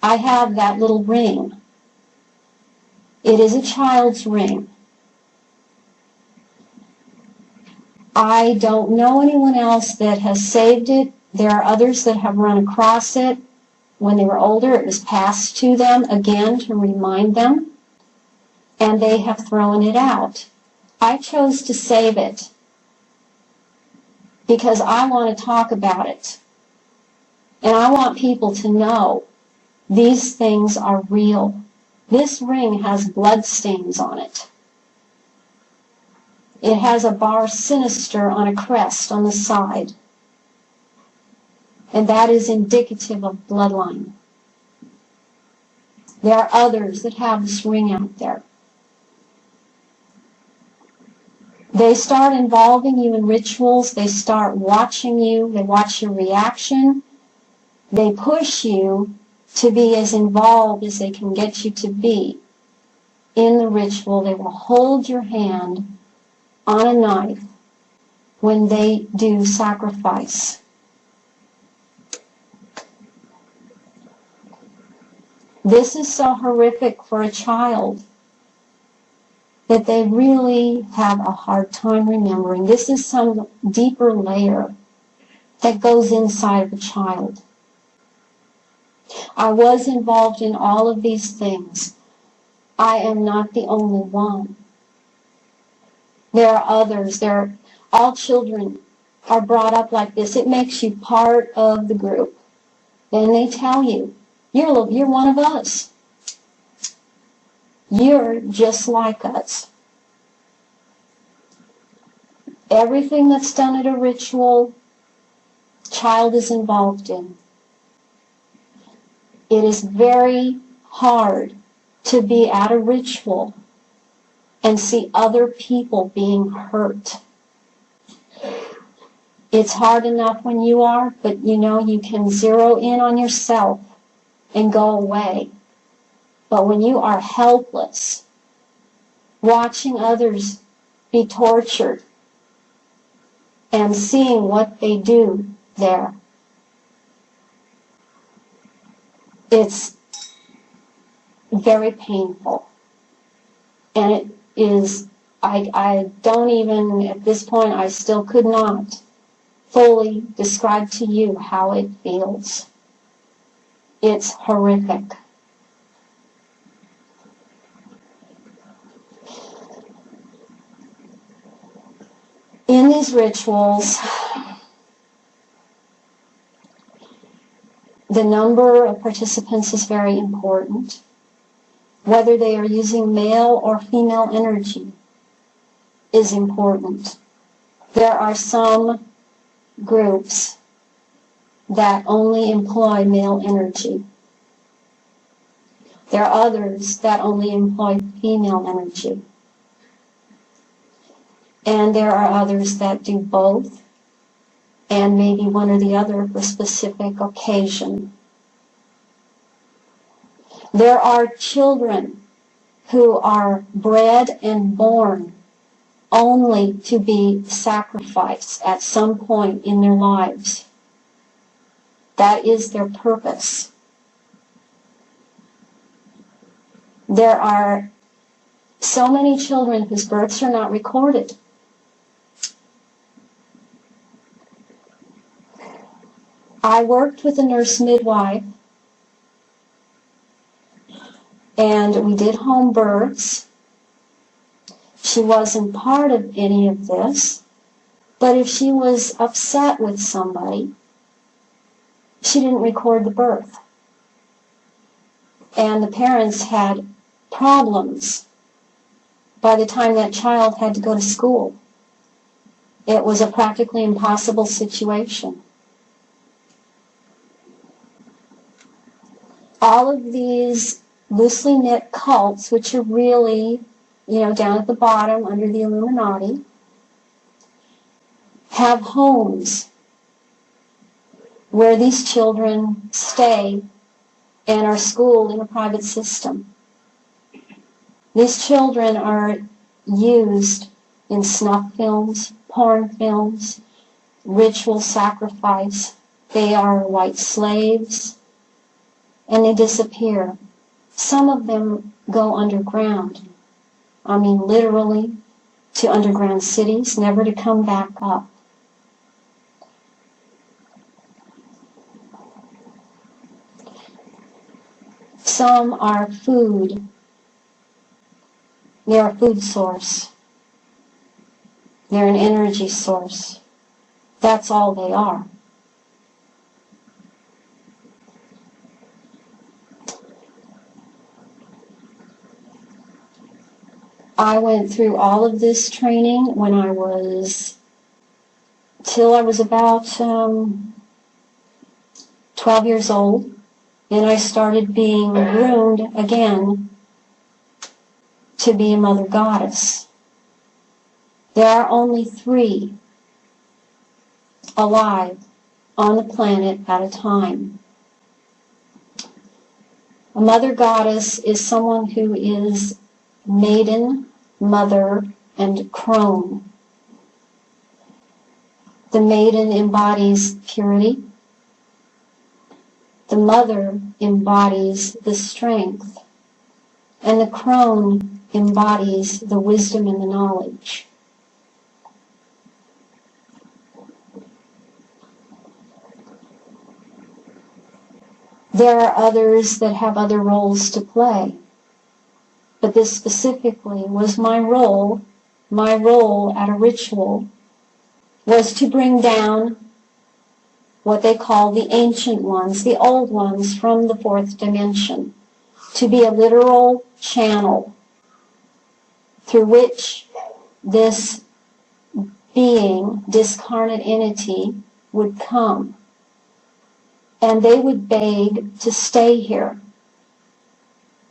I have that little ring. It is a child's ring. I don't know anyone else that has saved it. There are others that have run across it. When they were older, it was passed to them again to remind them, and they have thrown it out. I chose to save it because I want to talk about it. And I want people to know these things are real. This ring has blood stains on it. It has a bar sinister on a crest on the side. And that is indicative of bloodline. There are others that have this ring out there. They start involving you in rituals. They start watching you. They watch your reaction. They push you to be as involved as they can get you to be in the ritual. They will hold your hand on a knife when they do sacrifice. This is so horrific for a child that they really have a hard time remembering. This is some deeper layer that goes inside of a child. I was involved in all of these things. I am not the only one. There are others. All children are brought up like this. It makes you part of the group. Then they tell you, you're one of us. You're just like us. Everything that's done at a ritual, child is involved in. It is very hard to be at a ritual and see other people being hurt. It's hard enough when you are, but you can zero in on yourself and go away. But when you are helpless, watching others be tortured and seeing what they do there, it's very painful. And it is, I don't even, at this point, I still could not fully describe to you how it feels. It's horrific. In these rituals, the number of participants is very important. Whether they are using male or female energy is important. There are some groups that only employ male energy. There are others that only employ female energy. And there are others that do both, and maybe one or the other for a specific occasion. There are children who are bred and born only to be sacrificed at some point in their lives. That is their purpose. There are so many children whose births are not recorded. I worked with a nurse midwife, and we did home births. She wasn't part of any of this, but if she was upset with somebody, she didn't record the birth. And the parents had problems by the time that child had to go to school. It was a practically impossible situation. All of these loosely knit cults, which are really, down at the bottom under the Illuminati, have homes where these children stay and are schooled in a private system. These children are used in snuff films, porn films, ritual sacrifice. They are white slaves. and they disappear. Some of them go underground. I mean, literally, to underground cities, never to come back up. Some are food. They're a food source. They're an energy source. That's all they are. I went through all of this training when I was, till I was about 12 years old, and I started being groomed again to be a mother goddess. There are only 3 alive on the planet at a time. A mother goddess is someone who is maiden, mother, and crone. The maiden embodies purity. The mother embodies the strength. And the crone embodies the wisdom and the knowledge. There are others that have other roles to play. But this specifically was my role. My role at a ritual was to bring down what they call the ancient ones, the old ones from the 4th dimension, to be a literal channel through which this being, discarnate entity, would come. And they would beg to stay here.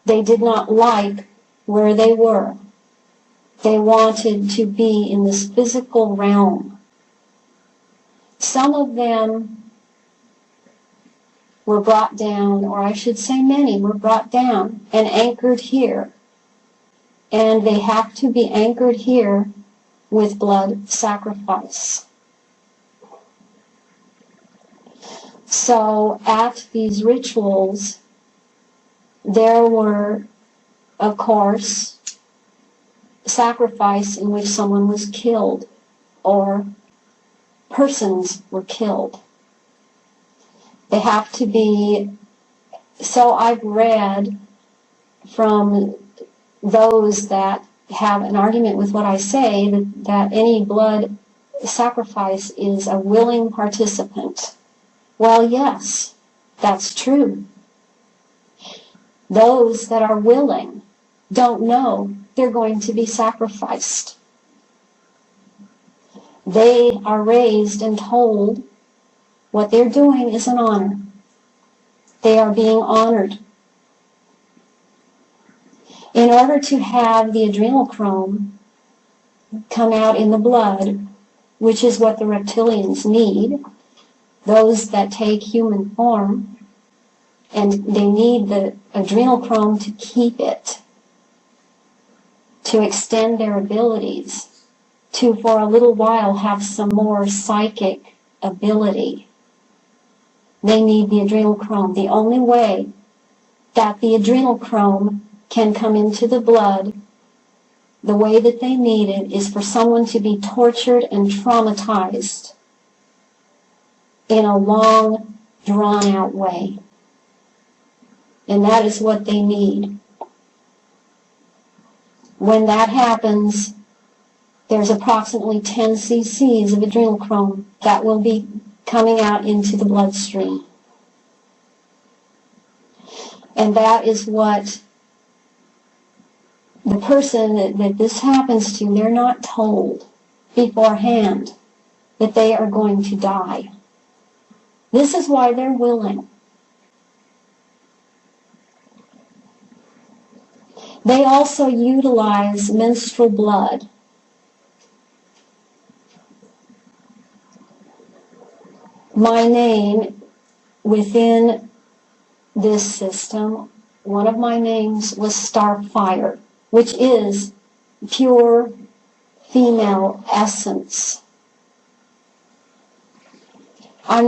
They did not like where they were. They wanted to be in this physical realm. Some of them were brought down, or I should say many were brought down and anchored here. And they have to be anchored here with blood sacrifice. So at these rituals, there were, of course, sacrifice in which someone was killed or persons were killed. They have to be, so I've read from those that have an argument with what I say, that any blood sacrifice is a willing participant. Well, yes, that's true. Those that are willing don't know they're going to be sacrificed. They are raised and told what they're doing is an honor. They are being honored. In order to have the adrenochrome come out in the blood, which is what the reptilians need, those that take human form, and they need the adrenochrome to keep it, to extend their abilities, to for a little while have some more psychic ability. They need the adrenochrome. The only way that the adrenochrome can come into the blood the way that they need it is for someone to be tortured and traumatized in a long, drawn-out way. And that is what they need. When that happens, there's approximately 10 cc's of adrenochrome that will be coming out into the bloodstream. And that is what the person that this happens to, they're not told beforehand that they are going to die. This is why they're willing. They also utilize menstrual blood. My name within this system, one of my names was Starfire, which is pure female essence.